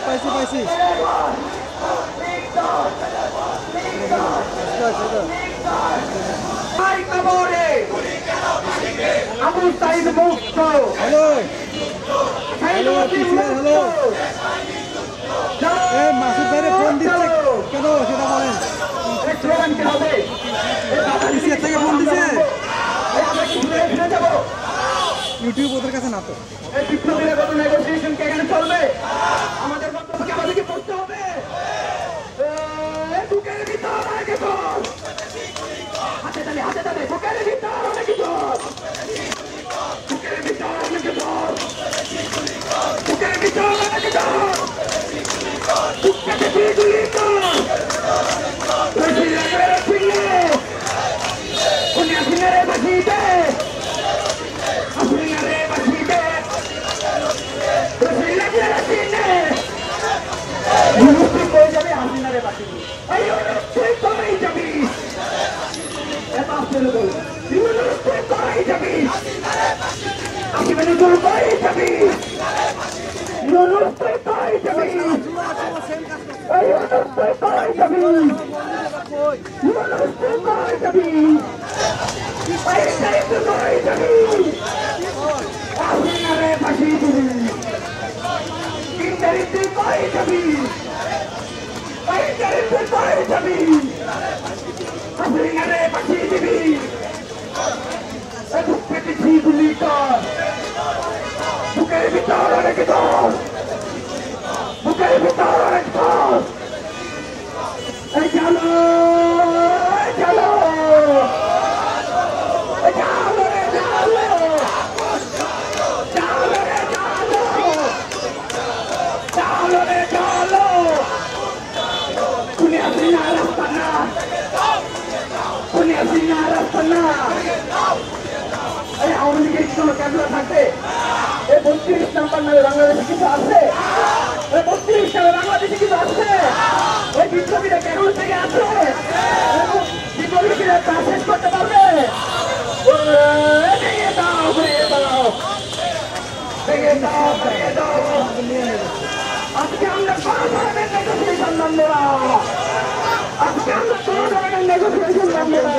পাইছি আবু সাইদ মুক্ত। Hello hello PCR hello Masud ভাইরে ফোন দিচ্ছে কেন সেটা বলেন পিসিআর থেকে ফোন দিচ্ছে ইউটিউব ওদের কাছে না তো এখানে চলবে আমাদের বক্তব্যকে আমাদেরকে পড়তে হবে বুকের ভিতর অনেক জোর হাতে তালে বুকের ভিতর অনেক জোর বুকের ভিতর অনেক জোর বুকের ভিতর অনেক জোর বুকটাকে দিয়ে গুলি কর সিনারে বাসিতে সিনারে বাসিতে সিনারে বাসিতে করাই যাবি করাই যাবি করাই যাবি করাই যাবি করাই যাবি করাই যাবি করাই যাবি সিনারে বাসি দিবি ইন্টারিতে করাই যাবি ইন্টারিতে করাই যাবি সিনারে বাসি দিবি বুকের গুলি কর বুকের ভিতর অনেক জোর বুকের ভিতর অনেক জোর চলো চলো চলো রে চলো চলো রে চলো চলো রে চলো দুনিয়া সিনা রাস্তা না দুনিয়া সিনা রাস্তা না এই আওয়ামী লীগের কোনো ক্যামেরা থাকবে এই 32 নাম্বার নামে বাংলাদেশে কিছু আছে এই 32 নামে বাংলাদেশে কিছু আছে ওই বিপ্লবীরা ক্যামেরা থেকে আছে বিপ্লবীরা তা শেষ করতে পারবে ভেঙে দাও ভেঙে দাও ভেঙে দাও ভেঙে দাও আজকে আমরা কোনো ধরনের নেগোসিয়েশন নামবো না আজকে আমরা কোনো ধরনের নেগোসিয়েশন নামবো না